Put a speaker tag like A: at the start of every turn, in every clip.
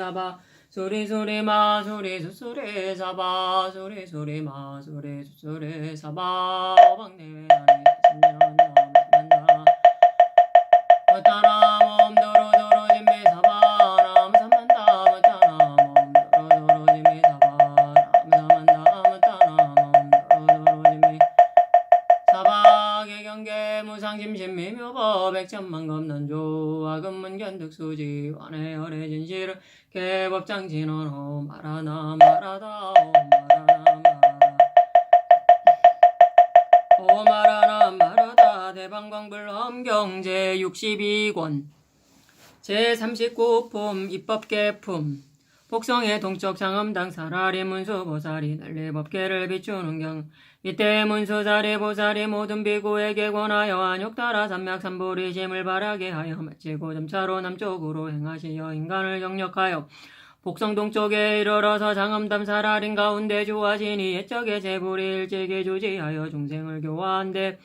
A: 잡아 소리 소리 마 소리 소리 잡아 소리 소리 마 소리 소리 잡아 박내외 안에 신년 남한다 왔다나 몸도로 도로 진미 잡아 남 삼만다 왔다나 몸도로 도로 진미 잡아 남 삼만다 왔다나 몸도로 도로 진미 잡아 개경계 무상심심미 묘법 백천만 검난조 와금문견 득수지 완해 열애 진실을 개법장 진원호 말하나 말하다 오 말하나 말하다 대방광불엄경 제62권 제39품 입법계품 복성의 동쪽 장엄당 사라리 문수보살이 난리법계를 비추는 경 이때 문수자리 보살이 모든 비구에게 권하여 안욕따라 삼맥삼보리심을 바라게 하여 마치고 점차로 남쪽으로 행하시어 인간을 영역하여 복성 동쪽에 이르러서 장엄담 사라린 가운데 주하시니 옛적에 제불이 일찍이 주지하여 중생을 교화한데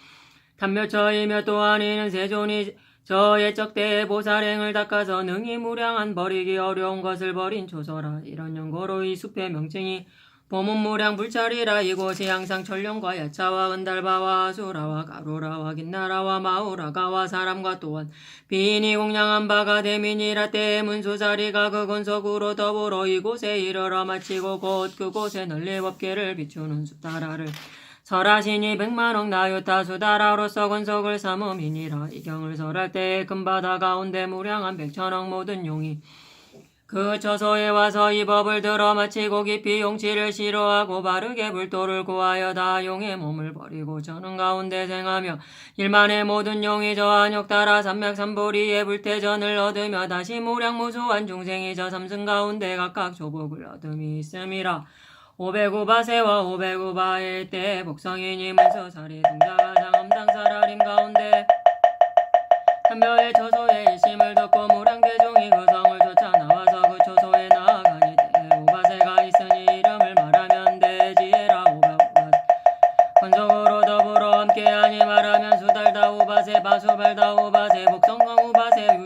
A: 단몇처이며 또한 이는 세존이 저 옛적 때의 보살행을 닦아서 능히 무량한 버리기 어려운 것을 버린 초서라. 이런 연고로 이 숲의 명칭이 보문무량 불찰이라. 이곳이 항상 천령과 야차와 은달바와 아수라와 가로라와 긴나라와 마우라가와 사람과 또한 비인이 공양한 바가 대민이라. 때의 문수자리가 그 근석으로 더불어 이곳에 이르러 마치고 곧 그곳에 널리 법계를 비추는 수다라를 설하시니 백만억 나유타 수다라로서 건석을 삼음이니라. 이 경을 설할 때에 금바다 가운데 무량한 백천억 모든 용이 그 처소에 와서 이 법을 들어 마치고 깊이 용치를 싫어하고 바르게 불도를 구하여 다 용의 몸을 버리고 저는 가운데 생하며 일만의 모든 용이 저 안욕 따라 삼맥삼보리의 불태전을 얻으며 다시 무량무수한 중생이 저 삼승 가운데 각각 조복을 얻음이 있음이라. 509바세와 509바의 때 복성이니 문서사리 등자가 장엄당 사라림 가운데 한별의 처소에 일심을 듣고 무량대중이 그 성을 쫓아 나와서 그 처소에 나아가니 때 5바세가 있으니 이름을 말하면 대지혜라. 509바세 건속으로 더불어 함께하니 말하면 수달다 5바세 바수발다 5바세 복성강 5바세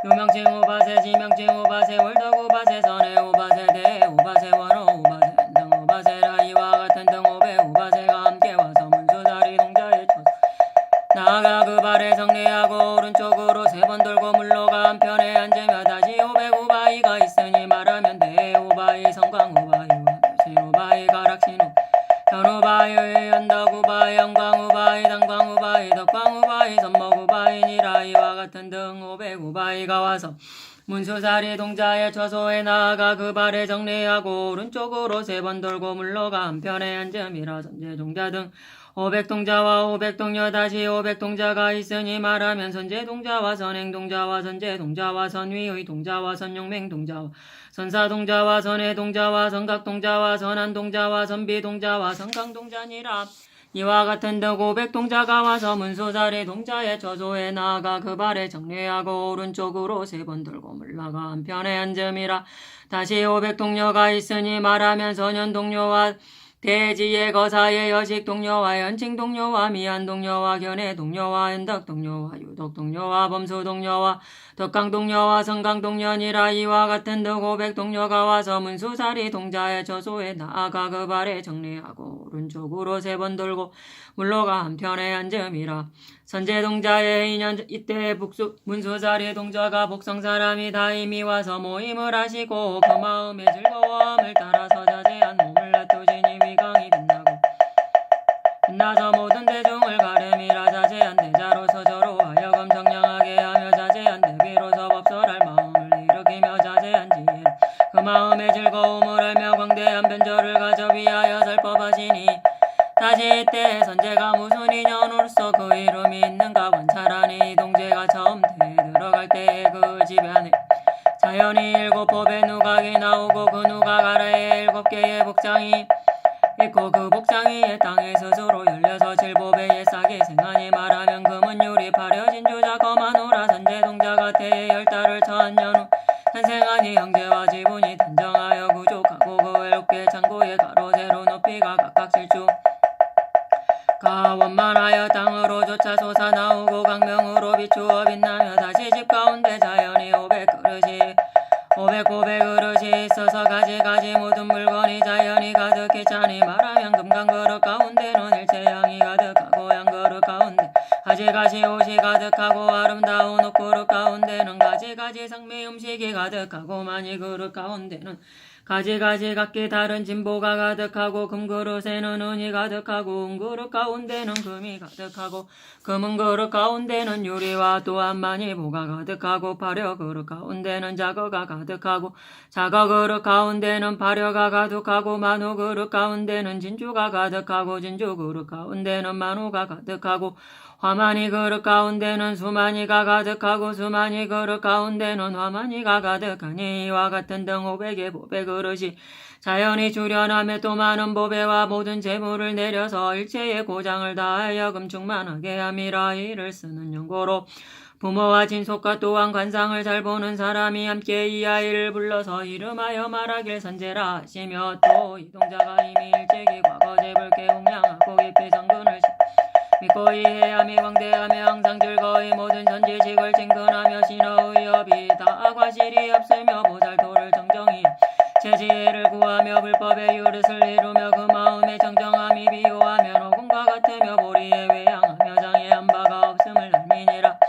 A: 유명칭 5바세 지명칭 5바세 월덕 5바세 선해 5바세 대 5바세 원호 5바세 등 5바세라. 이와 같은 등 500바세가 함께 와서 문수자리 동자의 첫 나아가 그 발에 정리하고 오른쪽으로 3번 돌고 물러가 한편에 앉으며 다시 505바위가 있으니 말하면 대 5바위 성광 5바위와 다시 5바위 가락신호 현우바위 연덕우바위 영광우바위 당광우바위 덕광우바위 선목우바위니라. 이와 같은 등 505바위가 와서 문수자리 동자의 처소에 나아가 그 발에 정리하고 오른쪽으로 3번 돌고 물러가 한편에 앉음이라. 선제동자 등 500동자와 500동녀 다시 500동자가 있으니 말하면 선제동자와 선행동자와 선제동자와 선위의 동자와 선용맹동자와 선사동자와 선해동자와 선각동자와 선한동자와 선비동자와 선강동자니라. 이와 같은 등 500동자가 와서 문수자리 동자의 처소에 나아가 그 발에 정리하고 오른쪽으로 3번 돌고 물러가 한편에 앉음이라. 다시 500동녀가 있으니 말하면 선현동녀와 대지의 거사의 여식동녀와 연칭동녀와 미안동녀와 견해동녀와 연덕동녀와 유덕동녀와 범수동녀와 덕강동녀와 성강동녀니라. 이와 같은 등 500동녀가 와서 문수자리 동자의 처소에 나아가 그 발에 정리하고 오른쪽으로 3번 돌고 물러가 한편에 앉음이라. 선제동자의 인연 이때 문수자리 동자가 복성사람이 다 이미 와서 모임을 하시고 그 마음의 즐거움을 따라서 자제한 몸을 놔두시니 위강이 빛나서 모든 대중을 가름이라. 자제한 대자로서 저로 하여금 정량하게 하며 자제한 대비로서 법설할 마음을 일으키며 자제한 지혜 그 마음의 즐거움을 알며 광대한 변절을 가져 위하여 설법하시니 다시 이때 선제가 무슨 인연으로서 그 이름이 있는가 관찰하니 동제가 처음 대에 들어갈 때에 그 집 안에 자연히 7법의 누각이 나오고 그 누각 아래에 7개의 복장이 있고 그 복장이 옛 땅에 스스로 열려서 7법의 옛싹이 생하니 말하면 금은 유리 파려진 주자 거마노라. 선제동자가 태에 10달을 처한 연후 탄생하니 형제와 지분이 단정하여 구족하고 그 7개 창고의 가로세로 높이가 각각 7주 가 원만하여 땅으로 조차 솟아나오고 강명으로 비추어 빛나며 다시 집 가운데 자연히 500그릇이 500 그릇이 가득히 차니 말하면 금강그릇 가운데는 일체양이 가득하고 양그릇 가운데 가지가지 옷이 가득하고 아름다운 옷그릇 가운데는 가지가지 상미 음식이 가득하고 많이 그릇 가운데는 가지가지 각기 다른 진보가 가득하고 금그릇에는 은이 가득하고 은그릇 가운데는 금이 가득하고 금은 그릇 가운데는 유리와 또한 많이 보가 가득하고 파려 그릇 가운데는 자거가 가득하고 자거 그릇 가운데는 파려가 가득하고 만호 그릇 가운데는 진주가 가득하고 진주 그릇 가운데는 만호가 가득하고 화만이 그릇 가운데는 수만이가 가득하고 수만이 그릇 가운데는 화만이가 가득하니 이와 같은 등 500의 보배 그릇이 자연히 주련하며 또 많은 보배와 모든 재물을 내려서 일체의 고장을 다하여 금충만하게 함이라. 이를 쓰는 연고로 부모와 친속과 또한 관상을 잘 보는 사람이 함께 이 아이를 불러서 이름하여 말하길 선제라 하시며 또 이 동자가 이미 일찍이 과거제불 개웅량하고 깊이 성근을 믿고 이해하며 광대하며 항상 즐거이 모든 선지식을 칭근하며 신어의 업이 다 과실이 없으며 보살도를 정정히 제지혜를 구하며 불법의 유릇을 이루며 그 마음에 정정함이 비유하며 녹음과 같으며 보리에 외양하며 장애한 바가 없음을 알미니라.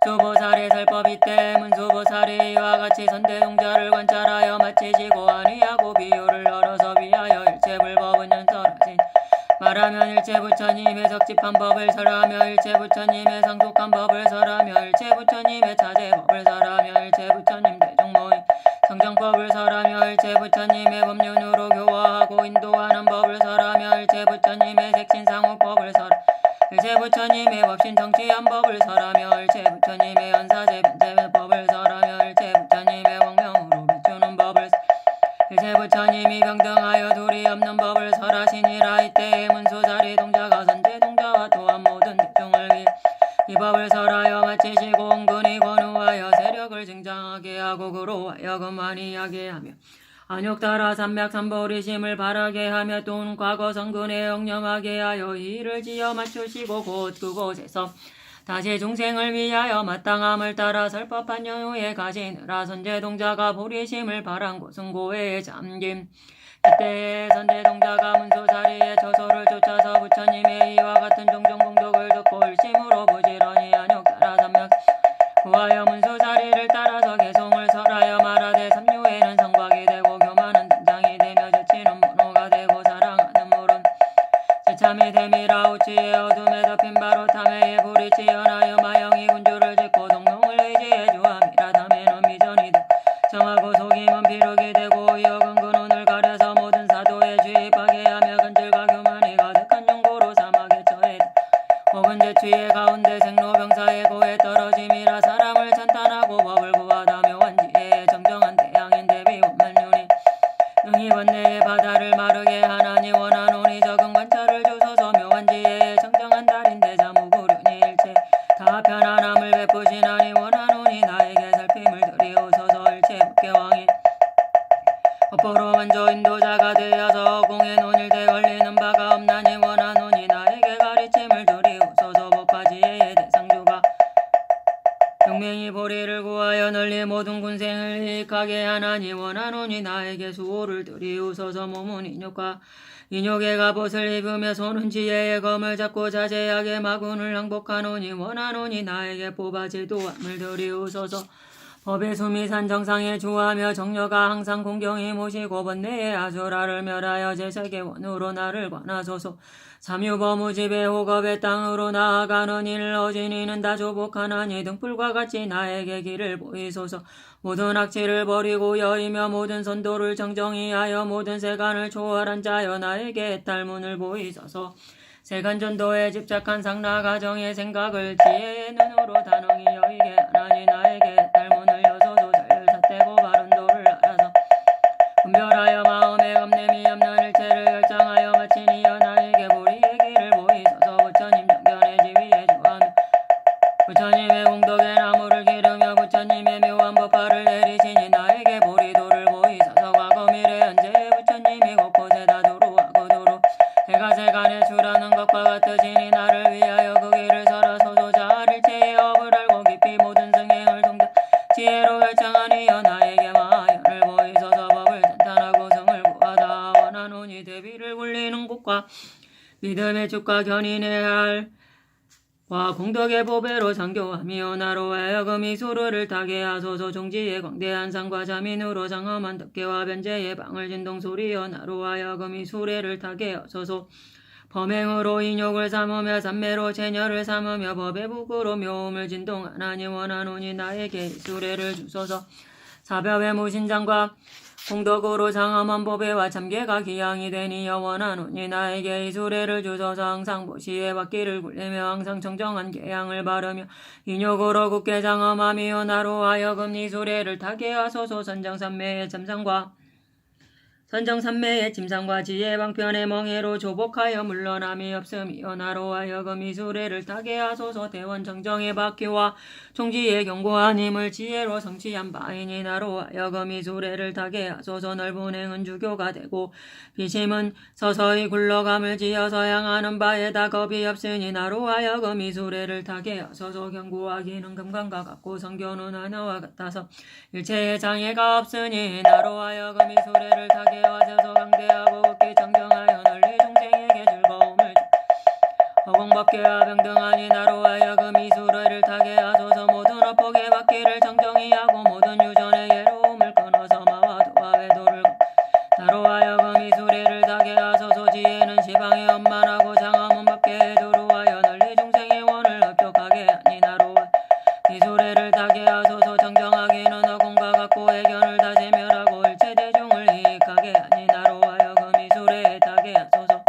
A: 수보살의 살법이 때 문수보살이 이와 같이 선대동자를 관찰하여 마치시고 안위하고 비유를 열어서 위하여 일체불법은 연설하신 말하면 일체부처님의 적집한 법을 설하며 일체부처님의 상속한 법을 설하며 일체부처님의 차제법을 설하며 일체부처님 대중모임 성정법을 설하며 일체부처님의 법륜으로 교화하고 인도하는 법을 설하며 일체부처님의 색신상호법을 설하며 일체부처님의 법신 정치한 법을 설하며 일체부처님의 연사제 변제법을 설하며 일체부처님의 광명으로 비추는 법을 일체부처님이 병등하여 둘이 없는 법을 설하시니라. 이때에 문수자리 동자가 선제동자와 또한 모든 대중을 위해 이 법을 설하여 마치시고 은근히 권유하여 세력을 증장하게 하고 그로 하여금 환희하게 하며 안욕따라 삼맥삼보리심을 바라게 하며 또는 과거 성근에 영념하게 하여 이 일을 지어 맞추시고 곧 그곳에서 다시 중생을 위하여 마땅함을 따라 설법한 연후에 가시느라. 선제동자가 보리심을 바란 곳은 고해에 잠김. 이때에 선제동자가 문수자리에 처소를 쫓아서 부처님의 이와 같은 종종 공덕을 듣고 일심으로 부지런히 안욕따라 삼맥 구하여 문수자리를 따라서 개송을 설하여 말하되 삼류에는 성곽이 되고 교만은 단장이 되며 저치는 문호가 되고 사랑하는 물은 지참이 됨이라. 우치의 어둠에 덮인 바로 탐해의 불이 치연하여 마영이 군주를 짓고 동농을 의지해 주함이라. 탐해는 미전이 되고 정하고 속임은 비력이 되고 여근 근원을 가려서 모든 사도에 주입하게 하며 근질과 교만이 가득한 용고로 사막에 처해 혹은 제취의 가운데 생로병사의 고에 떨어짐이라. 사람을 찬탄하고 법을 구하다 묘한 지혜에 정정한 태양인 대비 원만륜이 능히 번뇌의 바다를 마르게 하나니 원하노니 적은 관찰을 주소서 묘한 지혜에 정정한 달인 대자무구륜이 일체 다 편안함을 베푸시나니 원하노니 나에게 살핌을 드리옵소서. 일체 법계왕이 업보로 먼저 인도자가 되어서 공에 논일대 걸리는 바가 없나니 원하노니 나에게 가르침을 드리옵소서. 법화지혜의 대상주가 용맹이 보리를 구하여 널리 모든 군생을 이익하게 하나니 원하노니 나에게 수호를 드리옵소서. 몸은 인욕과 인욕의 갑옷을 입으며 손은 지혜의 검을 잡고 자제하게 마군을 항복하노니 원하노니 나에게 뽑아질 도함을 드리옵소서. 법의 수미산 정상에 주하며 정려가 항상 공경히 모시고 번뇌의 아수라를 멸하여 제세계원으로 나를 관하소서. 삼유범우집의 호겁의 땅으로 나아가는 이를 어진이는 다 조복하나니 등불과 같이 나에게 길을 보이소서. 모든 악취를 버리고 여이며 모든 선도를 정정히 하여 모든 세간을 초월한 자여 나에게 탈문을 보이소서. 세간전도에 집착한 상나가정의 생각을 지혜의 눈으로 단응히 여이게 하나니 나에게 탈문을 여서도 잘sat되고 바른 도를 알아서 분별하여 마음에 겁냄이 없는 일체를 결정하여 마치니여 나에게 보리의 길을 보이소서. 부처님 정견의 지위에 주하며 부처님의 공덕의 나무를 기르며 부처님의 묘한 법화를 내리시니 나에게 보리도를 보이소서. 과거 미래 현재의 부처님이 곳곳에 다 도루하고 도루 해가 세간에 주라는 것과 같으시니 나를 위하여 그 길을 설하소서. 자일체의 업을 알고 깊이 모든 승행을 성득 원하노니 대비를 굴리는 곳과 믿음의 축과 견인의 할 와 공덕의 보배로 상교하며 나로 하여금 이 수르를 타게 하소서. 종지의 광대한 산과 자민으로 장엄한 덕계와 변제의 방을 진동 소리여 나로 하여금 이 수레를 타게 하소서. 범행으로 인욕을 삼으며 삼매로 체녀를 삼으며 법의 북으로 묘음을 진동하나니 원하노니 나에게 이 수레를 주소서. 사벽의 무신장과 공덕으로 장엄한 보배와 참계가 기양이 되니 원하노니 나에게 이 수레를 주소서. 항상 보시에 바퀴를 굴리며 항상 청정한 계양을 바르며 인욕으로 굳게 장엄하며 나로 하여금 이 수레를 타게 하소서. 선정산매의 짐상과 지혜 방편의 멍에로 조복하여 물러남이 없음이여 나로 하여금 이 수레를 타게 하소서. 대원 정정의 바퀴와 총지의 견고한 힘을 지혜로 성취한 바이니 나로 하여금 이 수레를 타게 하소서. 넓은 행은 주교가 되고 비심은 서서히 굴러감을 지어서 향하는 바에다 겁이 없으니 나로 하여금 이 수레를 타게 하소서. 견고하기는 금강과 같고 성교는 하나와 같아서 일체의 장애가 없으니 나로 하여금 이 수레를 타게 하소서. 강대하고 굳게 정정하여 널리 중생에게 즐거움을 허공법계와 병등하니 나로 하여금 이 수레를 타게 하소서. 모든 어폭의 바퀴를 정정히 하고 모든 유전의 예로움을 끊어서 마와 도와 외도를 나로 하여금 이 수레를 타게 하소서. 지혜는 시방에 엄만하고 장엄한 법계에 두루하여 널리 중생의 원을 흡족하게 하니 나로 이 수레를 타게 하소서. 정정하기는 허공과 같고 해견을 다 제멸하고 일체 대중을 이익하게 하니 나로 하여금 이 수레에 타게 하소서.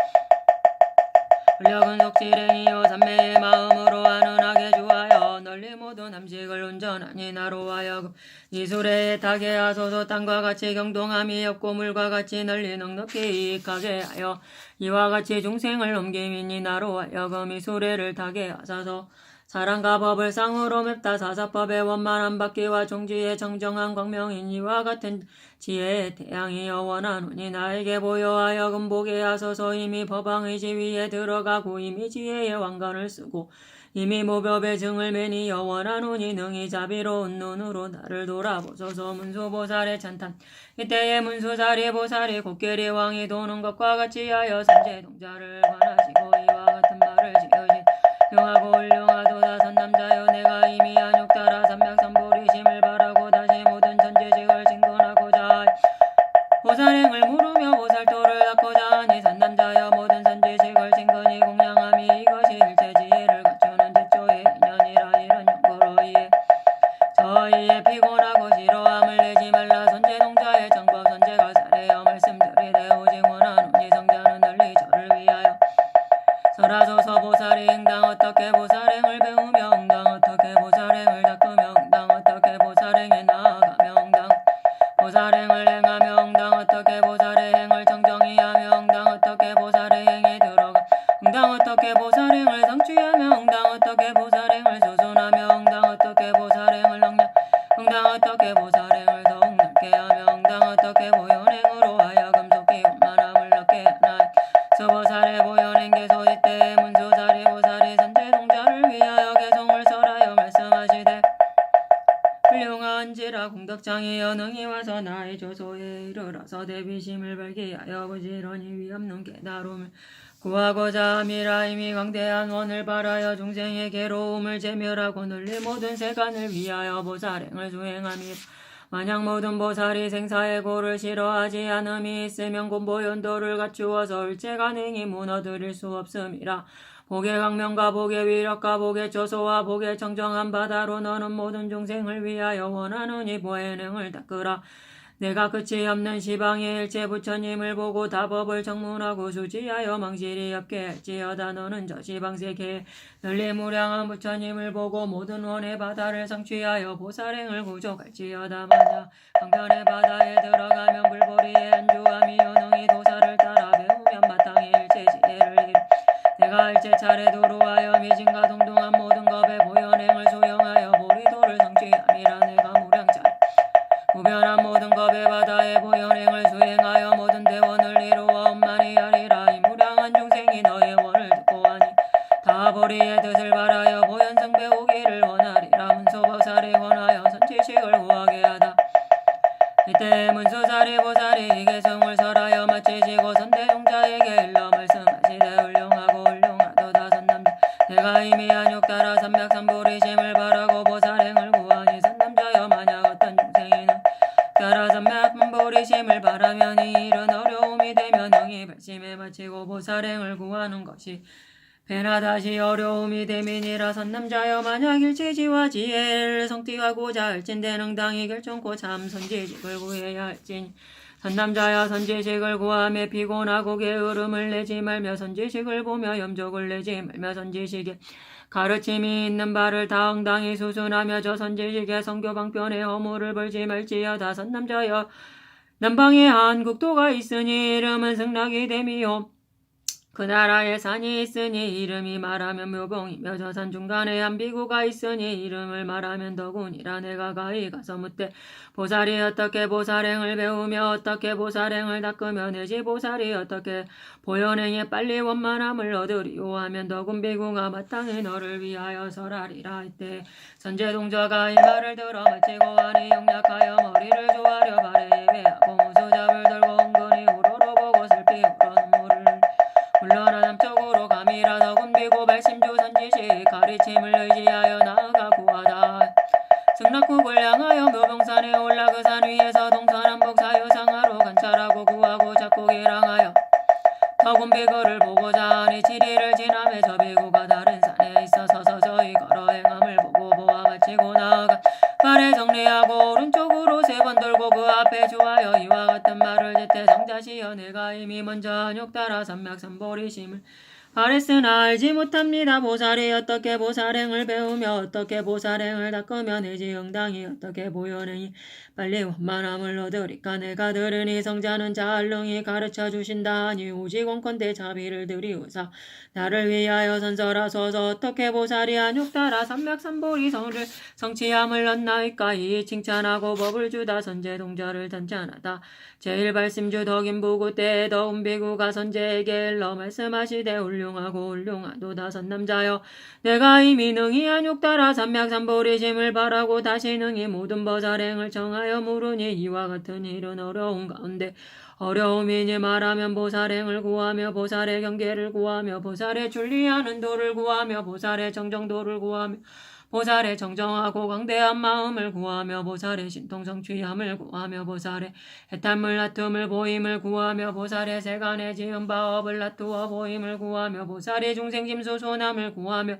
A: 권력은 속실행이요 삼매의 마음으로 안은하게 주하여 널리 모든 남식을 운전하니 나로 하여금 이 수레에 타게 하소서. 땅과 같이 경동함이 없고 물과 같이 널리 넉넉히 이익하게 하여 이와 같이 중생을 옮김이니 나로 하여금 이 수레를 타게 하소서. 사랑과 법을 쌍으로 맵다 사사법의 원만한 바퀴와 종지의 정정한 광명인 이와 같은 지혜의 태양이여 원하노니 나에게 보여 하여금 보게 하소서. 이미 법왕의 지위에 들어가고 이미 지혜의 왕관을 쓰고 이미 모법의 증을 매니여 원하노니 능히 자비로운 눈으로 나를 돌아보소서. 문수보살의 찬탄. 이때의 문수자리 보살이 곡계리 왕이 도는 것과 같이 하여 삼재동자를 관하시고 이와 같은 말을 지으시. 훌륭하고 훌륭하도다 선남자여 내가 이미 안욕따라 삼맥삼보리심을 바라고 다시 모든 천지식을 진건하고자 보살행을 물으며 보살도를 닦고자 하니 선남자여 모든 선지식을 진건히 공양함이 이것이 일체 지혜를 갖추는 제초의 인연이라. 이런 연고로 이에 저희의 피곤하고 지루함을 내지 말라. 선제동자의 정법 선제가 사례여 말씀드리되 오직 원하노니 성자는 널리 저를 위하여 설하소서. 보살이 응당 어떻게 보살행을 배우며 응당 어떻게 보살행을 닦으며 응당 어떻게 보살행에 나아가며 응당 보살행을 행하며 응당 어떻게 보살의 행을 정정히 하며 응당 어떻게 보살의 행에 들어가 응당 어떻게 보살행을 성취하며 응당 어떻게 보살행을 조순하며 응당 어떻게 보살행을 능력 응당 어떻게 보살행을 더욱 넓게 하며 응당 어떻게 보현행으로 하여금 속히 원만함을 얻게 하나이. 서보살의 보현행 개소. 이때의 문수자리 보살이 선제동자를 위하여 개송을 설하여 말씀하시되 훌륭한지라 공덕장이여 능히 와서 나의 조소에 이르러서 대비심을 발기하여 부지런히 위없는 깨달음을 구하고자 함이라. 이미 광대한 원을 바라여 중생의 괴로움을 제멸하고 널리 모든 세간을 위하여 보살행을 수행함이라. 만약 모든 보살이 생사의 고를 싫어하지 않음이 있으면 곤보연도를 갖추어서 일체간행이 무너뜨릴 수 없음이라. 복의 광명과 복의 위력과 복의 조소와 복의 정정한 바다로 너는 모든 중생을 위하여 원하노니 보혜능을 닦으라. 내가 끝이 없는 시방의 일체 부처님을 보고 다법을 정문하고 수지하여 망실이 없게 할지어다. 너는 저 시방세계에 널리 무량한 부처님을 보고 모든 원의 바다를 성취하여 보살행을 구족할지어다. 만약 강변의 바다에 들어가면 불보리에 안주하며 능히 도사를 따라 배우면 마땅히 일체 지혜를 이루. 내가 일체 차례 도루하여 미진과 동동한 모든 겁의 보현행을 수용하여 보리도를 성취함이라. 내가 무량차례 무변한 모든 겁의 바다에 보현행을 수행하여 모든 대원을 이루어 엄만히 하리라. 이 무량한 중생이 너의 원을 듣고 하니 다 보리의 뜻을 바라여 보현성 배우기를 원하리라. 문수보살이 원하여 선지식을 구하게 하다. 이때 문수자리 보살이 개성을 설하여 마치시고 선대 전제동자에게 일러 말씀하시되 훌륭하고 훌륭하도 다선남자 내가 이미 안욕따라 삼맥삼보리심을 바라고 보살행을 구하니 선남자여 만약 어떤 중생이는 따라 삼맥삼보리심을 바라면 이 일은 어려움이 되면 능히 발심에 마치고 보살행을 구하는 것이 배나 다시 어려움이 되민이라 선남자여 만약 일체지와 지혜를 성취하고자 할진대 능당히 결정코 참 선지식을 구해야 할지니 선남자여 선지식을 구하며 피곤하고 게으름을 내지 말며 선지식을 보며 염족을 내지 말며 선지식에 가르침이 있는 바를 당당히 수순하며 저 선지식의 성교방편에 허물을 벌지 말지어다 선남자여 남방에 한 국토가 있으니 이름은 승락이 됨이요 그 나라에 산이 있으니 이름이 말하면 묘봉이며 저 산 중간에 한 비구가 있으니 이름을 말하면 덕운이라 내가 가히 가서 묻되 보살이 어떻게 보살행을 배우며 어떻게 보살행을 닦으며 내지 보살이 어떻게 보현행에 빨리 원만함을 얻으리오 하면 덕운 비구가 마땅히 너를 위하여 설하리라 이때 선제동자가 이 말을 들어 마치고 안이 용약하여 머리를 조아려 발에 예배하고 무소잡을 들고 은근히 우러러 보고 슬피 울어 눈물을 물러나 남쪽으로 감이라 덕운 비고 발심주 선지식 가르침을 의지하여 나아가 구하다 승락국을 향하여 묘봉산에 올라 그 산 위에서 동서남북 사유상하로 관찰하고 구하고 작곡이랑 하여 덕운 비구를 보고자 하니 7일을 지나매 저 비구가 다른 산에 있어서 서서히 걸어 행함을 보고 보아 마치고 나아가 발에 정리하고 오른쪽으로 3번 돌고 그 앞에 주하여 이와 같은 말을 제때 성자시여 내가 이미 먼저 한욕 따라 삼맥삼보리심을 바랬으나 알지 못합니다. 보살이 어떻게 보살행을 배우며 어떻게 보살행을 닦으며 내지 응당히 어떻게 보현행이 빨리 원만함을 얻으리까 내가 들으니 성자는 자알릉이 가르쳐 주신다 하니 오직 원컨대 자비를 드리우사 나를 위하여 선설하소서 어떻게 보살이 한욕 따라 삼맥삼보리성을 성취함을 얻나이까 이 칭찬하고 법을 주다 선제동자를 단찬하다 제1발심주 덕인부구 때 덕운비구가 선제에게 일러 말씀하시되 훌륭하고 훌륭하도다 선남자여 내가 이미 능히 한욕 따라 삼맥삼보리심을 바라고 다시 능히 모든 보살행을 정하여 물으니 이와 같은 일은 어려운 가운데 어려움이니 말하면 보살행을 구하며 보살의 경계를 구하며 보살의 준리하는 도를 구하며 보살의 정정도를 구하며 보살의 정정하고 광대한 마음을 구하며 보살의 신통성취함을 구하며 보살의 해탈물 놔툼을 보임을 구하며 보살의 세간의 지은 바업을 놔두어 보임을 구하며 보살의 중생심수소남을 구하며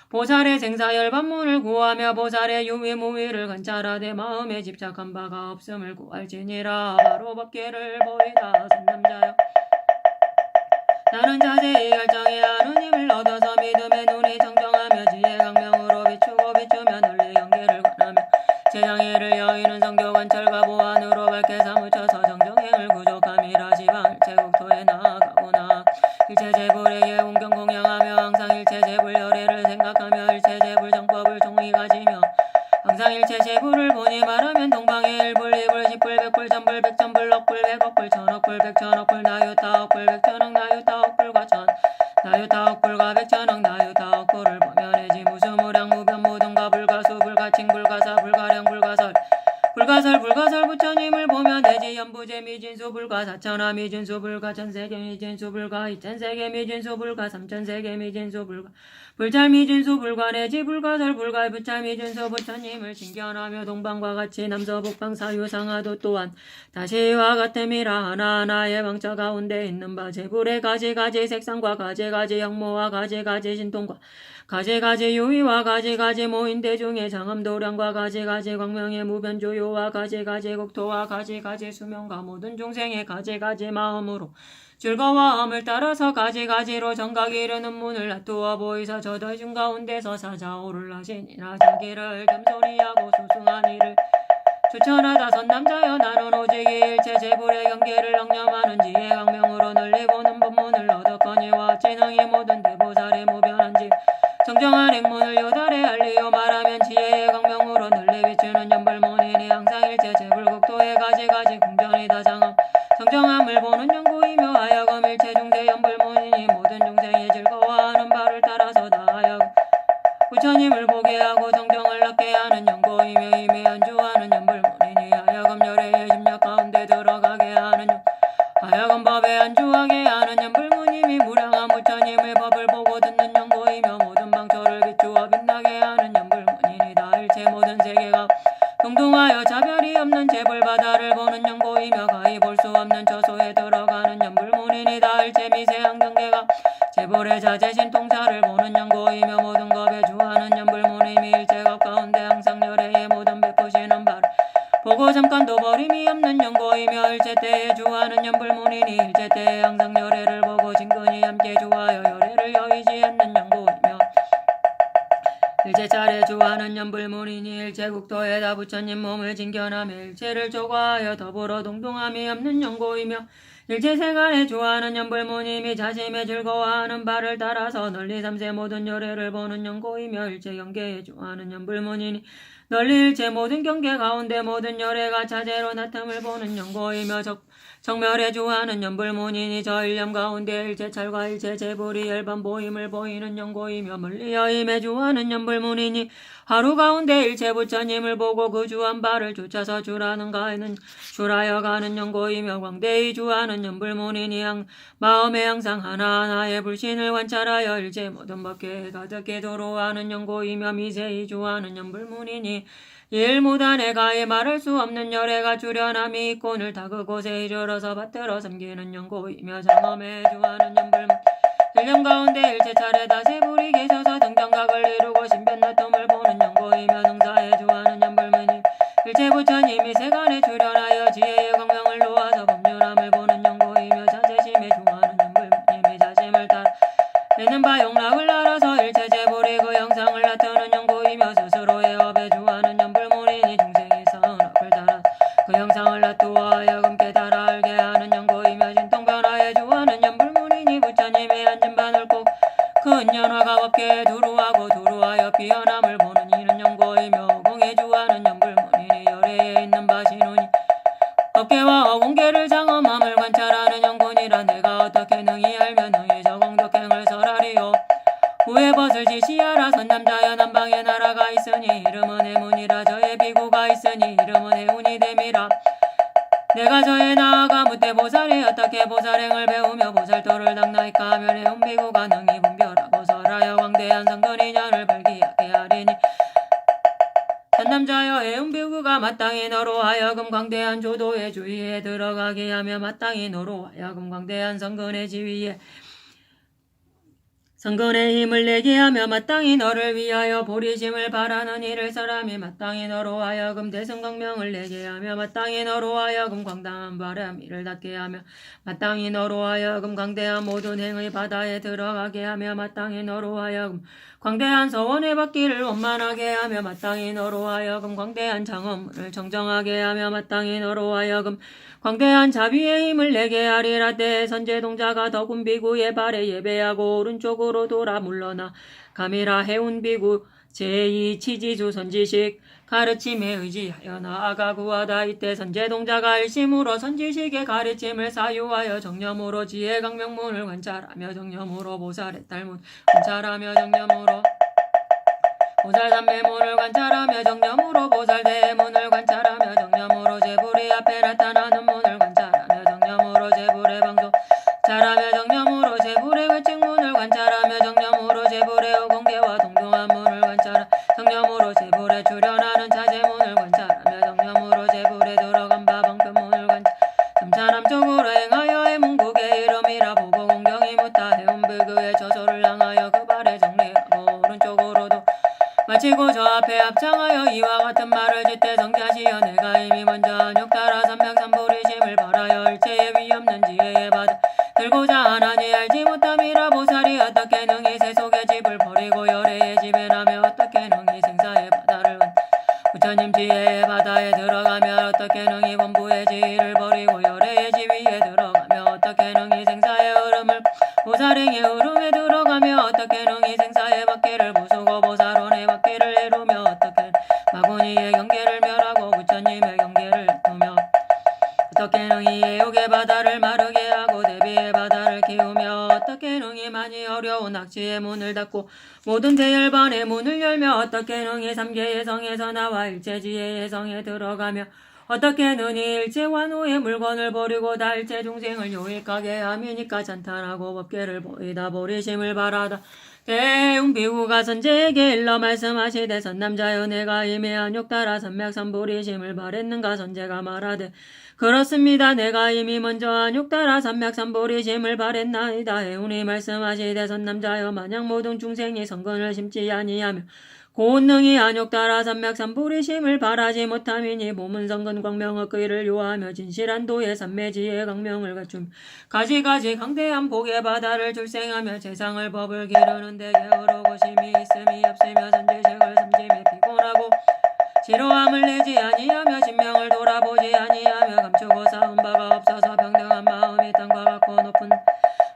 A: 보살의 생사열반문을 구하며 보살의 유의무의를 관찰하되 마음에 집착한 바가 없음을 구할지니라 바로 법계를 보이다 선남자여 나는 자세히 결정해 하느님을 얻어서 믿음의 눈이 정정하며 지혜 강명으로 비추고 비추며 널리 경계를 관하며 제장애를 여의는 성교 관찰과 보안으로 밝게 사무쳐서 정정행을 구족함이라 지방 일체국토에 나아가구나 일체제불에게 공경 공양하며 항상 일체제불 열애를 생각하며 일체제불 정법을 종이 가지며 항상 일체제불을 보니 말하면 동방의 일불 이불 십불 백불 천불 백천불 억불 백억불 천억불 백천억불 나유타억불 백천억 나유타억불과 천 나유타억불과 백천억 나유타억불을 보면 해지 무수무량 무변무등가 불가수 불가칭 불가사 불가량 불가설 불가설 부처님을 보면 되지 연부제 미진수 불가 사천하 미진수 불가 천세계 미진수 불가 이천세계 미진수 불가 삼천세계 미진수 불가 불찰 미진수 불가 내지 불가설 불가 부찰 미진수 부처님을 징견하며 동방과 같이 남서북방 사유상하도 또한 다시 이와 같음이라 하나하나의 방처 가운데 있는 바 제불의 가지가지 색상과 가지가지 형모와 가지가지 신통과 가지가지 유의와 가지가지 모인대 중에 장엄도량과 가지가지 광명의 무변조요와 가지가지 국토와 가지가지 수명과 모든 중생의 가지가지 마음으로 즐거워함을 따라서 가지가지로 정각 이르는 문을 놔두어 보이사 저 대중 가운데서 사자오를 하시니라 자기를 겸손히 하고 소승한 이를 추천하다 선남자여 나는 오직 일체 제불의 경계를 넉념하는 지혜 강명으로 널리 보는 법문을 얻었거니와 지능이 모든 대보살의 무변한지 정정한 행문을 요달에 알리요 말하면 지혜의 강명으로 널리 비추는 연불문이니 항상 일체 제불국토의 가지가지 궁전이다 장엄 정정함을 보는 연구이며 하여금 일체 중세 연불문이니 모든 중생이 즐거워하는 바를 따라서 다 하여금 부처님을 보게 하고 정정을 얻게 하는 연구이며 이미 안주하는 연불문이니 하여금 열애의 심력 가운데 들어가게 하는 하여금 법에 안주하게 하는 제불의 미세한 경계가 제불의 자제신 통찰을 보는 연고이며 모든 겁에 주하는 연불모님이 일제겁 가운데 항상 열애의 모든 베푸시는 발 보고 잠깐도 버림이 없는 연고이며 일제때에 주하는 연불모니니 일제때에 항상 열애를 보고 진근히 함께 주하여 열애를 여의지 않는 연고이며 일제차례 주하는 연불모니니 일제국토에다 부처님 몸을 징견하며 일체를 조과하여 더불어 동동함이 없는 연고이며 일체세간에 주하는 연불모님이 자심에 즐거워하는 바를 따라서 널리 삼세 모든 열애를 보는 연고이며 일체경계에 주하는 연불모니니 널리 일체 모든 경계 가운데 모든 열애가 자제로 나텀을 보는 연고이며 정멸에 주하는 연불모니니 저 일념 가운데 일체찰과 일체제불이 열반 보임을 보이는 연고이며 멀리 여임에 주하는 연불모니니 하루 가운데 일체 부처님을 보고 그 주한 바를 쫓아서 주라는 가에는 주라여 가는 연고이며 광대히 주하는 연불모니니 마음에 항상 하나하나의 불신을 관찰하여 일체 모든 법계에 가득히 도로하는 연고이며 미세히 주하는 연불모니니 일무단에 가에 말할 수 없는 열애가 주련함이 있고늘 다 그곳에 이르러서 받들어 섬기는 연고이며 장엄에 주하는 연불모니 일념 가운데 일체 차례다 세불이 계셔서 등정각을 이루고 신변나텀을 보는 연고이며 능사에 주하는 연불모니 일체 부처님이 세간에 출현하여 지혜의 광명을 놓아서 법륜함을 보는 연고이며 자제심에 주하는 연불모님이 자심을 따라 내는 바 용락을 알아서 일체 제불이 그 영상을 나타는 연고이며 스스로의 업에 주하는 연불모니니 중생이 쌓은 업을 따라 그 영상을 나투어하여 금깨 달아 알게 하는 연고이며 진통변화에 주하는 연불모니니 부처님의 앉은 옳고 큰 연화가 법계에 두루하고 두루하여 비현함을 보는 이는 연고이며 공에 주하는 연불모니니 열애에 있는 바시노니 법계와 어공계를 장엄함을 관찰하는 연고니라 내가 어떻게 능히 알면 능히 저공덕행을 설하리요 후에 벗을 지시하라 선남자여 남방에 나라가 있으니 이름은 해문이라 저의 비구가 있으니 이름은 해운이 됨이라 내가 저에 나아가 묻되 보살이 어떻게 보살행을 배우며 보살도를 닦나이까 하면 해운 비구가 능히 분별하고 설하여 광대한 성근인연을 발기하게 하리니 선남자여 해운 비구가 마땅히 너로 하여금 광대한 조도의 주위에 들어가게 하며 마땅히 너로 하여금 광대한 성근의 지위에 성근의 힘을 내게 하며 마땅히 너를 위하여 보리심을 바라는 이를 사람이 마땅히 너로 하여금 대승광명을 내게 하며 마땅히 너로 하여금 광당한 바람 이를 닿게 하며 마땅히 너로 하여금 광대한 모든 행의 바다에 들어가게 하며 마땅히 너로 하여금 광대한 서원의 받기를 원만하게 하며 마땅히 너로 하여금 광대한 장엄을 정정하게 하며 마땅히 너로 하여금 광대한 자비의 힘을 내게 하리라 때에 선제동자가 더군 비구의 발에 예배하고 오른쪽으로 돌아 물러나 감이라 해운 비구 제2 치지주 선지식 가르침에 의지하여 나아가 구하다 이때 선제동자가 일심으로 선지식의 가르침을 사유하여 정념으로 지혜 강명문을 관찰하며 정념으로 보살의 딸문 관찰하며 정념으로 보살 삼매문을 관찰하며 정념으로 보살 대문을 관찰하며 정념으로 제불이 앞에 나타나는 문을 관찰하며 정념으로 제불의 방송 관찰하며 정념으로 제불의 외측문을 관찰하며 정념으로 제불의 어공계와 동동한 문을 관찰하며 정념으로 제불의 출현하는 자제문을 관찰하며 정념으로 제불에 들어간 바방편문을 관찰하며 점차남쪽으로 행하여 해문국의 이름이라 보고 공경이 묻다 해운불교의 저소를 향하여 그 발에 정리하고 오른쪽으로도 마치고 저 앞에 합창하여 이와 같은 말을 짓되 성자시여 내가 이미 먼저 한욕따라 삼명삼불이심을 바라여 일체의 위없는 지혜의 바다 들고자 하나니 알지 못함이라 보살이 어떻게 능히 세속의 집을 버리고 열애의 집에 나며 어떻게 능히 생사의 바다를 부처님 지혜의 바다에 들어가며 어떻게 능히 원부의 지위를 버리고 열애의 지위에 들어가며 어떻게 능히 생사의 흐름을 보살행의 흐름에 들어가며 어떻게 능히 생사의 바퀴를 부수고 보살원의 바퀴를 이루며 어떻게 마구니의 경계를 멸하고 부처님의 경계를 두며 어떻게 능히 예욕의 바다를 마르게 하고 대비의 바다를 키우며 어떻게 능히 많이 어려운 악취의 문을 닫고 모든 대열반의 문을 열며 어떻게 능히 삼계의 성에서 나와 일체지혜의 성에 들어가며 어떻게는 일체환호의 물건을 버리고 다 일체 중생을 유익하게 함이니까 찬탄하고 법계를 보이다 보리심을 바라다. 대웅비구가 선제에게 일러 말씀하시되 선남자여 내가 이미 안욕따라 삼맥삼보리심을 바랬는가. 선제가 말하되 그렇습니다. 내가 이미 먼저 안욕따라 삼맥삼보리심을 바랬나이다. 해운이 말씀하시되 선남자여 만약 모든 중생이 성근을 심지 아니하며 고운능이 안욕따라 삼맥삼보리심을 바라지 못함이니 보문성근 광명의의를 요하며 진실한 도의 삼매지의 강명을 갖춤 가지가지 강대한 복의 바다를 출생하며 재상을 법을 기르는데 게으르고 심이 있음이 없으며 선지식을 삼심이 피곤하고 지루함을 내지 아니하며 신명을 돌아보지 아니하며 감추고 쌓은 바가 없어서 평등한 마음이 땅과 같고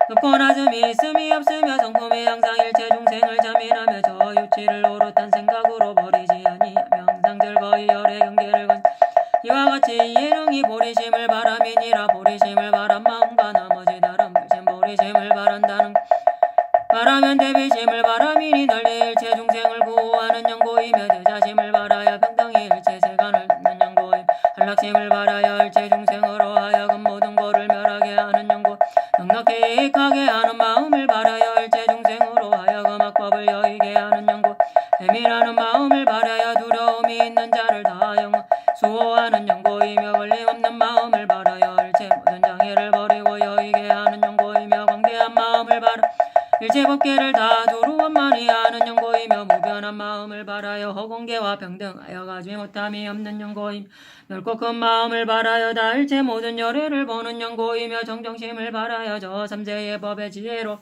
A: 높고 낮음이 있음이 없으며 성품이 항상 일체 중생을 자민하며 저 유치를 오롯한 생각으로 버리지 아니하며 항상 즐거이 열의 경계를 건 이와 같이 예능이 보리심을 바람이니라. 보리심을 바란 마음과 나머지 다른 불심 보리심을 바란다는 바라면 대비심을 바람이니 널리 일체 중생을 구호하는 연고이며 대자심을 바라야 평등히 일체 세간을 듣는 연고임 한락심을 바라야 일체 중생으로 하여금 모든 고를 멸하게 하는 연고 넉넉히 이익하게 하는 마음을 바라여 일체 중생으로 하여금 악법을 여의게 하는 연고 해밀하는 마음을 바라여 두려움이 있는 자를 다하여 수호하는 연고이며 걸림없는 마음을 바라여 일체 모든 장애를 버리고 여의게 하는 연고이며 광대한 마음을 바라 일체 법계를 다 두루원만이 하는 연고이며 무변한 마음을 바라여 허공계와 평등하여 가지 못함이 없는 연고이며 넓고 큰 마음을 바라여 다 일체 모든 열애를 보는 연고이며 정정심을 바라여 저 삼세의 법의 지혜로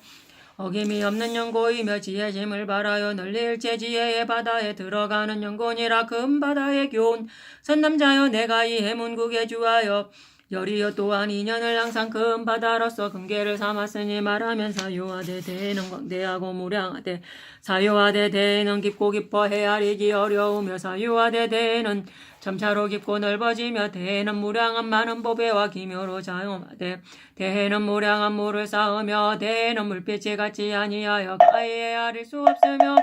A: 어김이 없는 연고이며 지혜심을 바라여 널리 일체 지혜의 바다에 들어가는 연고니라. 큰 바다의 교훈 선남자여 내가 이 해문국에 주하여 열이여 또한 인연을 항상 큰 바다로서 근계를 삼았으니 말하면 사유하되 대는 광대하고 무량하되 사유하되 대는 깊고 깊어 헤아리기 어려우며 사유하되 대는 점차로 깊고 넓어지며 대는 무량한 많은 보배와 기묘로 자용하되 대는 무량한 물을 쌓으며 대는 물빛이 같지 아니하여 가히 헤아릴 수 없으며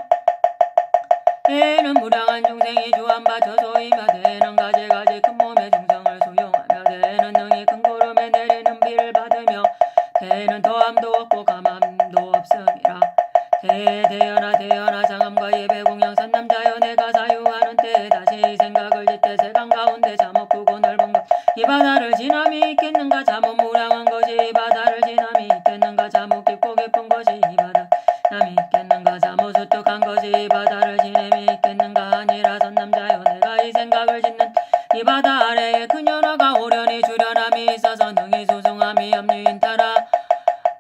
A: 대는 무량한 중생이 주한바 저소이며 대는 가지가지 큰 몸의 중성을 수용하며 대는 능히 큰 구름에 내리는 비를 받으며 대는 더함도 없고 감함도 없음이라. 대연하 장함과 예배공양 선남자여 내가 사유하는 때에 다시 생각을 짓되 세강 가운데 잠옷 크고 넓은 것 이 바다를 지남이 있겠는가. 잠옷 무량한 것이 이 바다를 지남이 있겠는가. 잠옷 깊고 깊은 것이 이 바다 남이 있겠는가. 잠옷 우뚝한 것이 이 바다를 지남이 있겠는가. 아니라 선남자여 내가 이 생각을 짓는 이 바다 아래에 큰 연화가 오련히 주련함이 있어서 능히 수승함이 염류인 타라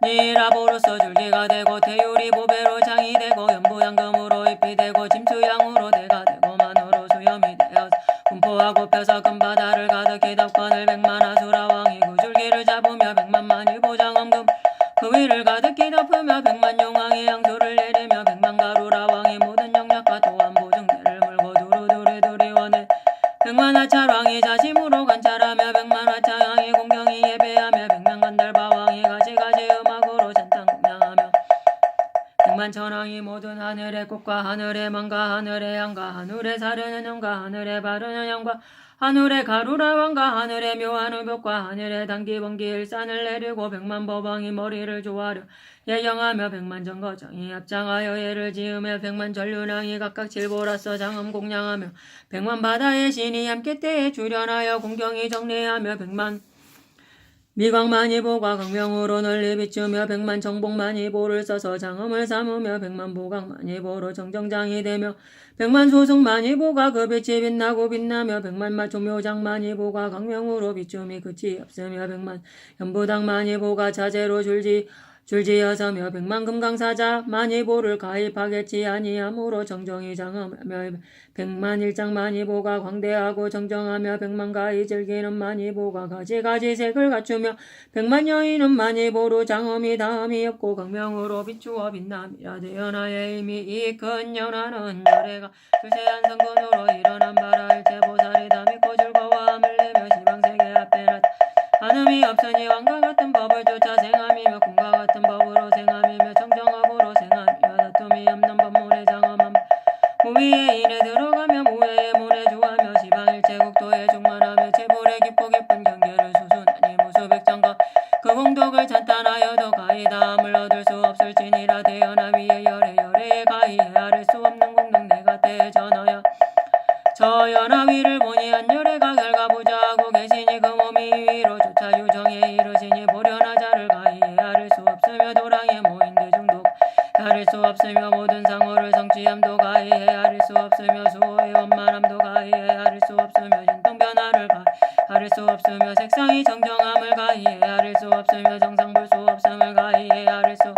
A: 니라보로서 줄기가 되고 태유리 보배로 장이 되고 연부양금으로 잎이 되고 짐수양으로 대가 되고 만으로 수염이 되어 분포하고 펴서 큰 바다를 가득히 덮거늘 백만 아수라왕이 그 줄기를 잡으며 백만만이 보장엄금 그 위를 가득히 덮으며 백만 용왕이 양수를 내리며 백만 가루라왕이 모든 영역과 또한 보증대를 물고 두루두루두리 원해 백만 하찰왕이 자심으로 관찰하며 백만 하찰왕이 공경이 예배하며 백만 간달바왕이 가지가지 음악으로 잔탄 공양하며 백만 천왕이 모든 하늘의 꽃과 하늘의 망과 하늘의 양과 하늘의 사르는 영과 하늘의 바르는 양과 하늘의 가루라왕과 하늘의 묘한 의벽과 하늘의 단기번기 일산을 내리고 백만 법왕이 머리를 조아려 예경하며 백만 정거장이 합장하여 예를 지으며 백만 전륜왕이 각각 칠보라서 장엄 공양하며 백만 바다의 신이 함께 때에 주련하여 공경이 정례하며 백만 미광만이보가 강명으로 널리 비추며 백만 정복만이보를 써서 장엄을 삼으며 백만 보강만이보로 정정장이 되며 백만 소승만이보가 그 빛이 빛나고 빛나며 백만 마초묘장만이보가 강명으로 비춤이 끝이 없으며 백만 연부당만이보가 자재로 줄지어서며 백만 금강사자 만이보를 가입하겠지 아니하므로 정정이 장엄하며 백만 일장만이보가 광대하고 정정하며 백만 가히 즐기는 만이보가 가지가지 색을 갖추며 백만 여인은 만이보로 장엄이 다함이 없고 강명으로 비추어 빛남이라. 대연하의 이미 이 큰 연하는 열애가 수세한 성근으로 일어난 바라 일체 보살이다 믿고 즐거워함을 내며 시방세계 앞에 나타 한음이 없으니 왕과 같은 법을 쫓아 생함이며 공과 같은 법으로 생함이며 정정업으로 생함이며 다툼이 없는 법문에 장엄함 무위의 인에 들어가며 무해의 문에 주하며 시방일체 국토에 충만하며 체불 세상에 모인들 중독 헤아릴 수 없으며 모든 상호를 성취함도 가히 헤아릴 수 없으며 수호의 원만함도 가히 헤아릴 수 없으며 신통 변화를 가히 헤아릴 수 없으며 색상이 정정함을 가히 헤아릴 수 없으며 정상 볼 수 없음을 가히 헤아릴 수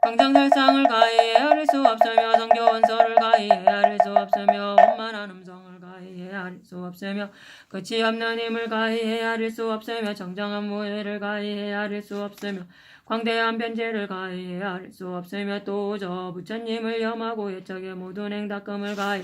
A: 광장살상을 가히 헤아릴 수 없으며 성교 원서를 가히 헤아릴 수 없으며 원만한 음성을 가히 헤아릴 수 없으며 끝이 없는 힘을 가히 헤아릴 수 없으며 정정한 무해를 가히 헤아릴 수 없으며 광대한 변제를 가히 헤아릴 수 없으며 또 저 부처님을 염하고 예적의 모든 행닦음을 가히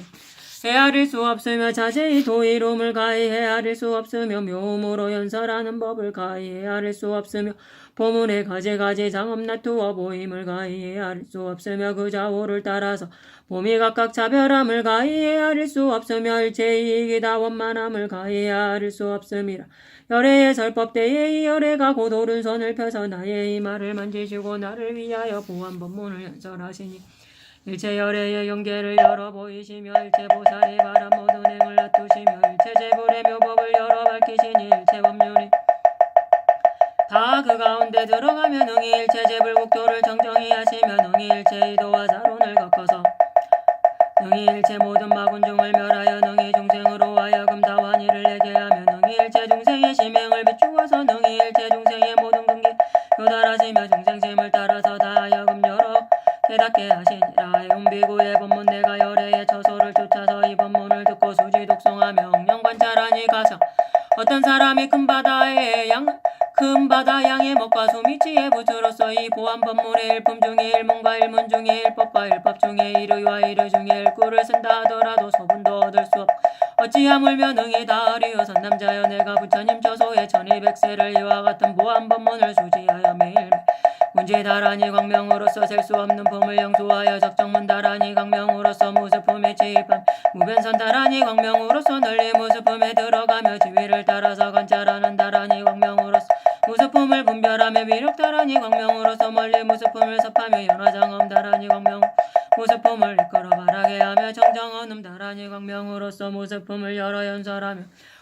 A: 헤아릴 수 없으며 자세히 도의로움을 가히 헤아릴 수 없으며 묘음으로 연설하는 법을 가히 헤아릴 수 없으며 보문의 가지가지 장엄나투어 보임을 가히 헤아릴 수 없으며 그 좌우를 따라서 봄이 각각 차별함을 가히 헤아릴 수 없으며 일체의 이기다 원만함을 가히 헤아릴 수 없음이라. 열애의 설법대의 이 열애가 곧 오른손을 펴서 나의 이 말을 만지시고 나를 위하여 보한 법문을 연설하시니 일체 열애의 경계를 열어 보이시며 일체 보살의 바람 모든 행을 놔두시며 일체 제불의 묘법을 열어 밝히시니 일체 법륜이 다 그 가운데 들어가며 능히 일체 제불국도를 정정히 하시며 능히 일체 이도와 사론을 꺾어서 능히 일체 모든 마군중을 멸하여 능히 중생으로 하여금 다환이를 내게 하며 능히 일체 중생의 심행을 비추어서 능히 일체 중생의 모든 근기 교달하시며 중생심을 따라서 다 하여금 열어 깨닫게 하시니라. 용비구의 법문 내가 열애의 처소를 쫓아서 이 법문을 듣고 수지 독송하며 엉령 관찰하니 가서 어떤 사람이 큰 바다 양의 먹과 숨이 지혜 부처로서 이 보한 법문의 일품 중에 일문과 일문 중에 일법과 일법 중에 일의와 일의 중에 일구를 쓴다 하더라도 소분도 얻을 수 없. 어찌하물며 능히 다하리요. 선남자여 내가 부처님 처소에 1200세를 이와 같은 보한 법문을 수지하여 매일매일 문지다라니 광명으로서 셀 수 없는 품을 영수하여 적정문다라니 광명으로서 무스품에 취입한 무변선다라니 광명으로서 널리 무스품에 들어가며 지위를 따라서 관찰하는 다라니 광명으로서 무스품을 분별하며 위력다라니 광명으로서 멀리 무스품을 섭하며 연화장엄다라니 광명 무스품을 이끌어 말하게 하며 정정언음다라니 광명으로서 무스품을 열어 연설하며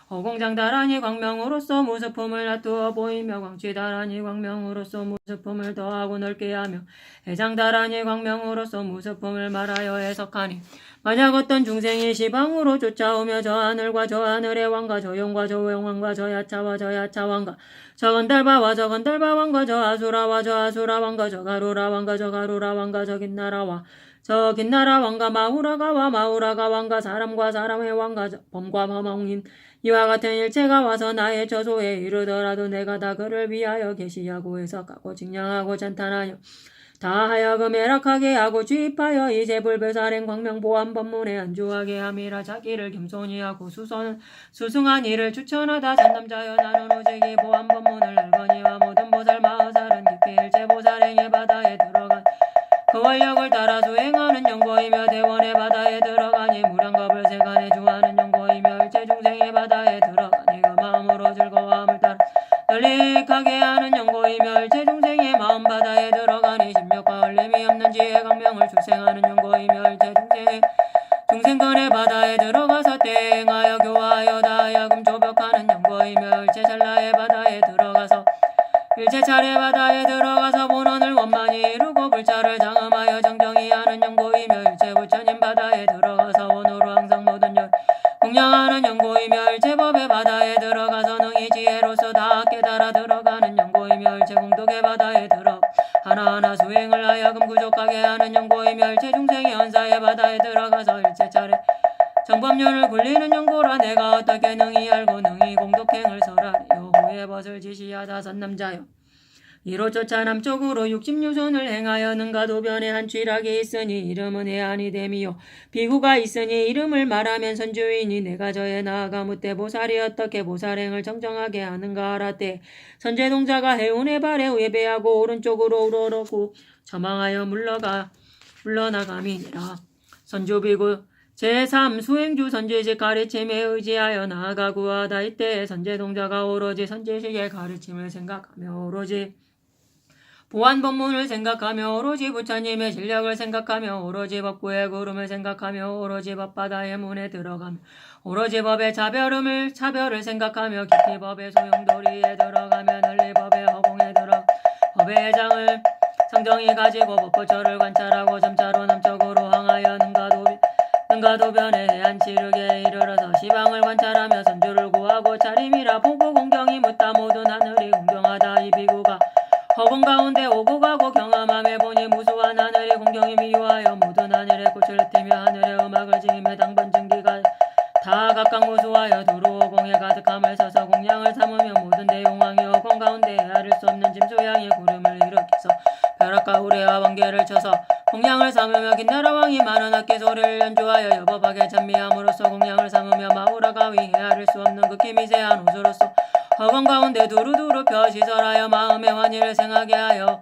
A: 허공장다라니 광명으로서 무스품을 놔두어 보이며 광취다라니 광명으로서 무스품을 더하고 넓게 하며 해장다라니 광명으로서 무스품을 말하여 해석하니 만약 어떤 중생이 시방으로 쫓아오며 저 하늘과 저 하늘의 왕과 저 용과 저 용왕과 저 야차와 저 야차 왕과 저 건달바와 저 건달바 왕과 저 아수라와 저 아수라 왕과 저 가루라 왕과 저 가루라 왕과 저 긴나라와 저 긴나라 왕과 마후라가와 마후라가 왕과 사람과 사람의 왕과 범과 범왕인 이와 같은 일체가 와서 나의 저소에 이르더라도 내가 다 그를 위하여 계시하고 해석하고 직량하고 찬탄하여 다 하여금 애락하게 하고 주입하여 이제 불배살행 광명보안 법문에 안주하게 함이라. 자기를 겸손히 하고 수승한 이를 추천하다 산남자여 나는 오직 이 보안 법문을 알거니와 모든 보살 마하살은 깊이 일체 보살행의 바다에 들어간 그 원력을 따라 수행하는 연고이며 대원의 바다에 들어가니 무량겁을 세간에 주하는 연고이며 일체 중생의 바다에 들어가니 그 마음으로 즐거워함을 따라 널리하게 하는 연고이며 일체 중생의 마음 바다에 들어가니 심력과 얼림이 없는 지혜 강명을 출생하는 연고이며 일체 중생의 중생간의 바다에 들어가서 대행하여 교화하여 다하여금 조벽하는 연고이며 일체 찰나의 바다에 들어가서 일체 차례 바다에 들어가서 본원을 원만히 이루고 불차를 장엄하여 정정히 하는 연고이며 일체 부처님 바다에 들어가서 원으로 항상 모든 열 공양하는 연고이며 일체 법의 바다에 들어가서 능히 지혜로서 다 깨달아 들어가는 연고이며 일체 공덕의 바다에 들어 하나하나 수행을 하여금 부족하게 하는 연고이며 일체 중생의 언사의 바다에 들어가서 일체 차례 정법륜을 굴리는 연고라. 내가 어떻게 능히 알고 능히 공덕행을 설하리요. 후에 벗을 지시하다 선남자여 이로 쫓아 남쪽으로 60유선을 행하여 능가 도변에 한 쥐락이 있으니 이름은 해안이 됨이요 비구가 있으니 이름을 말하면 선주이니 내가 저에 나아가 묻되 보살이 어떻게 보살행을 정정하게 하는가 하라때 선제동자가 해운의 발에 외배하고 오른쪽으로 우러러고 저망하여 물러나감이니라. 선주비구 제3 수행주 선제식 가르침에 의지하여 나아가 구하다. 이때 선제동자가 오로지 선제식의 가르침을 생각하며 오로지 보안 법문을 생각하며 오로지 부처님의 실력을 생각하며 오로지 법구의 구름을 생각하며 오로지 법바다의 문에 들어가며 오로지 법의 차별을 생각하며 깊이 법의 소용돌이에 들어가며 널리 법의 허공에 들어 법의 해장을 중정이 가지고 법포처를 관찰하고 점차로 남쪽으로 항하여 능가도변에 해안 지르게 이르러서 시방을 관찰하며 선주를 구하고 차림이라 보고 공경이 묻다 모든 하늘이 공경하다. 이 비구가 허공 가운데 오고 가고 경험함에 보니 무수한 하늘이 공경이 미유하여 모든 하늘에 꽃을 튀며 하늘의 음악을 지으며 당번 증기가 다 각각 무수하여 두루 공에 가득함을 서서 공양을 삼으며 모든 대용왕이 허공 가운데 헤아릴 수 없는 짐소양이 구름을 일으켜서 벼락과 우레와 번개를 쳐서 공양을 삼으며 긴나라 왕이 많은 악기 소리를 연주하여 여법하게 찬미함으로써 공양을 삼으며 마우라 가위 헤아릴 수 없는 극히 미세한 호수로서 허공 가운데 두루두루 펴 시설하여 마음의 환희를 생하게 하여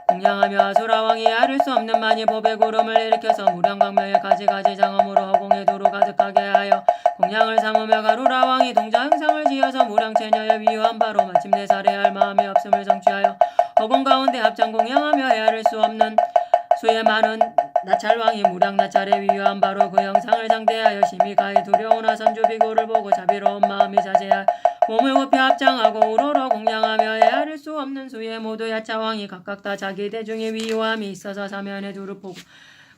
A: 공양하며 아수라 왕이 헤아릴 수 없는 많이 법의 구름을 일으켜서 무량광명의 가지가지 장엄으로 허공에 두루 가득하게 하여 공양을 삼으며 가루라 왕이 동자 형상을 지어서 무량체녀의 위유한 바로 마침내 살해할 마음이 없음을 성취하여 허공 가운데 합창 공양하며 헤아릴 수 없는 수의 많은 나찰왕이 무량나찰에 위유한 바로 그 형상을 상대하여 심히 가히 두려우나 선주비고를 보고 자비로운 마음이 자제하여 몸을 굽혀 합장하고 우러러 공양하며 헤아릴 수 없는 수의 모두 야차왕이 각각 다 자기 대중의 위유함이 있어서 사면에 두루 보고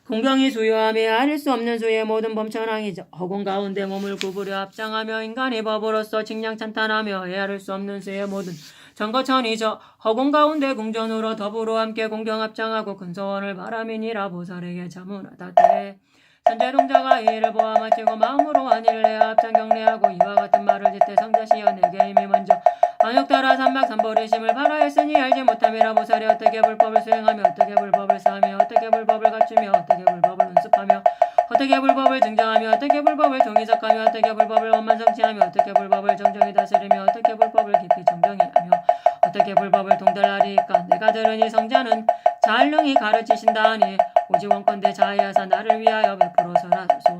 A: 공경이 수요함에 헤아릴 수 없는 수의 모든 범천왕이 허공 가운데 몸을 구부려 합장하며 인간의 법으로서 칭량 찬탄하며 헤아릴 수 없는 수의 모든 정거천이 저 허공 가운데 궁전으로 더불어 함께 공경 합장하고 큰 소원을 바라미니라 보살에게 자문하다대. 선제동자가 이 일을 보아 마치고 마음으로 한일을 해야 합장 경례하고 이와 같은 말을 짓되 성자시여 내게 이미 먼저 안욕따라 삼박삼보리심을 바라했으니 알지 못함이라 보살이 어떻게 불법을 수행하며 어떻게 불법을 쌓으며 어떻게 불법을 갖추며 어떻게 불법을 운습하며 어떻게 불법을 증정하며 어떻게 불법을 종이석하며 어떻게 불법을 원만성취하며 어떻게 불법을 정정히 다스리며 어떻게 불법을 깊이 정정히 하며 어떻게 불법을 동달하리까. 내가 들으니 성자는 자활능히 가르치신다 하니 오직 원건대 자하야사 나를 위하여 베풀어서라소.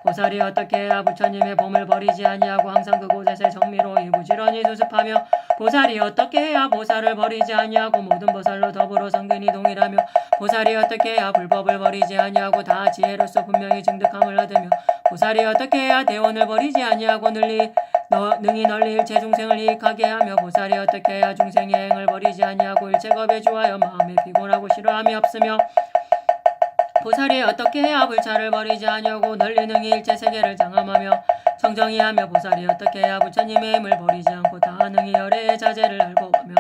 A: 보살이 어떻게 해야 부처님의 봄을 버리지 아니하고 항상 그곳에서 정미로 부지런히 수습하며 보살이 어떻게 해야 보살을 버리지 아니하고 모든 보살로 더불어 성근이 동일하며 보살이 어떻게 해야 불법을 버리지 아니하고 다 지혜로서 분명히 증득함을 얻으며 보살이 어떻게 해야 대원을 버리지 아니하고 능히 널리 일체 중생을 이익하게 하며 보살이 어떻게 해야 중생의 행을 버리지 아니하고 일체 겁에 주하여 마음에 피곤하고 싫어함이 없으며 보살이 어떻게 해야 불찰을 버리지 아니하고 널리 능히 일체 세계를 장엄하며 청정히 하며 보살이 어떻게 해야 부처님의 힘을 버리지 않고 다 능히 열애의 자제를 알고 하며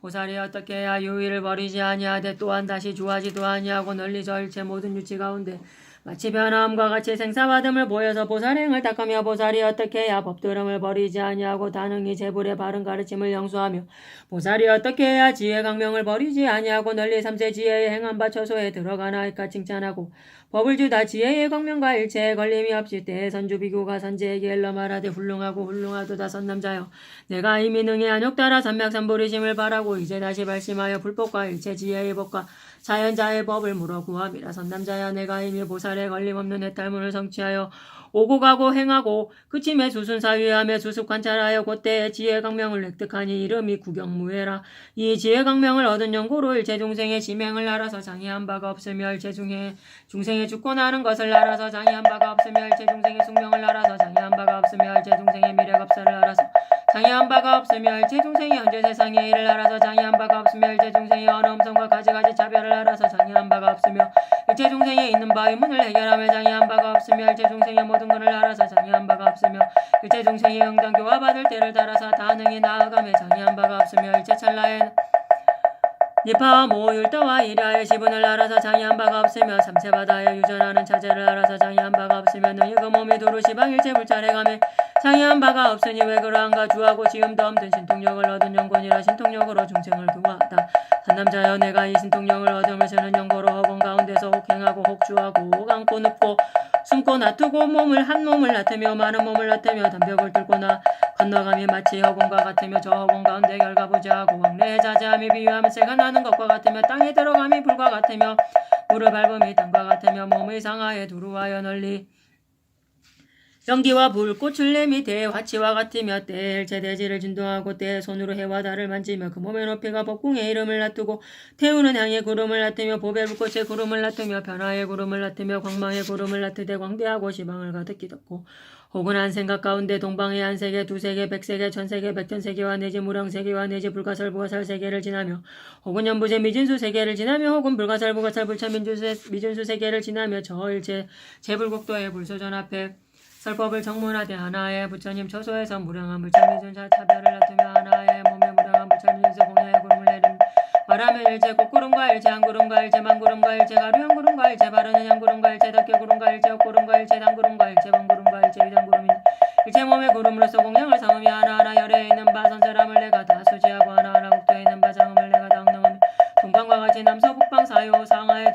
A: 보살이 어떻게 해야 유의를 버리지 아니하되 또한 다시 주하지도 아니하고 널리 저 일체 모든 유치 가운데 마치 변화함과 같이 생사받음을 보여서 보살행을 닦으며 보살이 어떻게 해야 법들음을 버리지 아니하고 다능히 제불의 바른 가르침을 영수하며 보살이 어떻게 해야 지혜 강명을 버리지 아니하고 널리 삼세 지혜의 행한 바 처소에 들어가나이까 칭찬하고 법을 주다 지혜의 강명과 일체의 걸림이 없이 때에 선주비구가 선제에게 일러 말하되 훌륭하고 훌륭하도다 선남자여 내가 이미 능히 안욕따라 삼맥삼보리심을 바라고 이제 다시 발심하여 불법과 일체 지혜의 법과 자연자의 법을 물어 구함이라. 선남자야 내가 이미 보살의 걸림없는 해탈문을 성취하여 오고 가고 행하고 그침에 수순사위하며 수습 관찰하여 그때의 지혜 강명을 획득하니 이름이 구경무해라. 이 지혜 강명을 얻은 연고로 일체 중생의 심행을 알아서 장애한 바가 없으며 일체 중생의 죽고 나는 것을 알아서 장애한 바가 없으며 일체 중생의 숙명을 알아서 장애한 바가 없으며 일체 중생의 미래갑사를 알아서 장애한 바가 없으며 일체 중생이 현재 세상의 일을 알아서 장애한 바가 없으며 일체 중생이 언엄성과 가지가지 차별을 알아서 장애한 바가 없으며 일체 중생에 있는 바의 문을 해결하며 장애한 바가 없으며 일체 중생의 모든 것을 알아서 장애한 바가 없으며 일체 중생이 응당 교화받을 때를 따라서 다능히 나아가며 장애한 바가 없으며 일체 찰나에 니파와 모율도와 이라의 지분을 알아서 장애한 바가 없으며 삼세바다에 유전하는 차제를 알아서 장애한 바가 없으며 능히 그 몸이 두루 시방 일체 불찰해가며 장애한 바가 없으니 왜 그러한가. 주하고 지음도 없는 신통력을 얻은 영혼이라 신통력으로 중생을 도와하다. 한남자여 내가 이 신통력을 얻음을 쓰는 영고로 허공 가운데서 혹행하고 혹주하고 혹안고 눕고 숨고 놔두고 한 몸을 나태며 많은 몸을 나태며 담벽을 뚫거나 건너감이 마치 허공과 같으며 저 허공 가운데 결과부자하고 왕래에 자제함이 비유하며 새가 나는 것과 같으며 땅에 들어감이 불과 같으며 물을 밟음이 땅과 같으며 몸의 상하에 두루하여 널리 연기와 불, 꽃을 내미 대화치와 같으며 때일체 대지를 진동하고 때 손으로 해와 달을 만지며 그 몸의 높이가 법궁의 이름을 놔두고 태우는 향의 구름을 놔두며 보배 불꽃의 구름을 놔두며 변화의 구름을 놔두며 광망의 구름을 놔두되 광대하고 시방을 가득히 덮고 혹은 한 생각 가운데 동방의 한 세계, 두 세계, 백세계, 천세계, 백천세계와 내지 무량세계와 내지 불가설, 부가설 세계를 지나며 혹은 연부제 미진수 세계를 지나며 혹은 불가설, 부가설, 불천, 미진수 세계를 지나며 저 일체 제불국도의 불소전 앞에 설법을 정문하되 하나의 부처님 처소에서 무량한 불찰미준자 차별을 놔두며 하나의 몸에 무량한 불찰미준자 공야의 구름을 내린 말하면 일체 꽃구름과 일체 한구름과 일체 만구름과 일체 가루향구름과 일체 바르는 향구름과 일체 덕개구름과 일체 옥구름과 일체 단구름과 일체 방구름과 일체 위단구름이 일체 몸의 구름으로서 공양을 삼으며 하나하나 열에 있는 바 선세람을 내가 다 수지하고 하나하나 국도에 있는 바 장음을 내가 다 엉덩하며 동방과 같이 남서북방 사요 상하에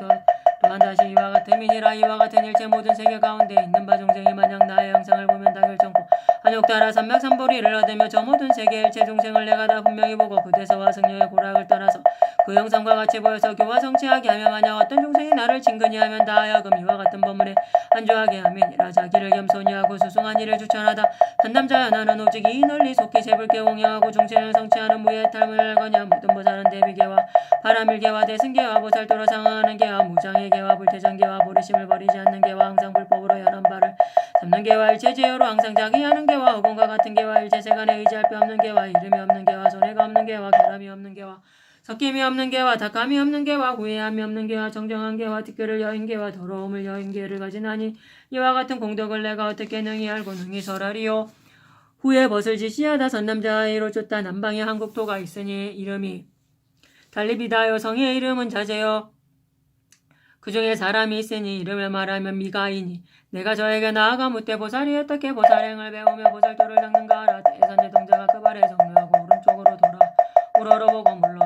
A: 또한 다시 이와 같음이니라. 이와 같은 일체 모든 세계 가운데 있는 바 중생이 마냥 나의 형상을 보면 다 결정코 한욕따라 삼맥삼보리를 얻으며 저 모든 세계 일체 중생을 내가 다 분명히 보고 그대서와 승려의 고락을 따라서 그 형상과 같이 보여서 교화 성취하게 하며 만약 어떤 중생이 나를 친근히 하면 다 하여금 이와 같은 법문에 안주하게 함이니라. 자기를 겸손히 하고 수승한 일을 추천하다 한남자야 나는 오직 이 널리 속히 제불께 공양하고 중생을 성취하는 무예 탈문을 거냐 모든 보살은 대비계와 바람일계와 대승계와 보살도로 상하는 계와 무장의계와 불태전계와 보리심을 버리지 않는 계와 항상 불법으로 연한 바를 삼는 계와 일체 제어로 항상 자기하는 계와 어gon과 같은 계와 일체 세간에 의지할 데 없는 계와 이름이 없는 계와 손해가 없는 계와 결함이 없는 계와 섞임이 없는 계와 닦함이 없는 계와 후회함이 없는 계와 정정한 계와 특별을 여인 계와 더러움을 여인 계를 가지나니 이와 같은 공덕을 내가 어떻게 능히 알고 능히 설하리요. 후에 벗을 지시하다 선남자의로 쫓다 남방에 한국토가 있으니 이름이 달리비다요 성의 이름은 자제요. 그 중에 사람이 있으니 이름을 말하면 미가이니 내가 저에게 나아가 묻되 보살이 어떻게 보살행을 배우며 보살도를 닦는가 하라. 대선제 동자가 그 발에 정류하고 오른쪽으로 돌아 우러러보고 물러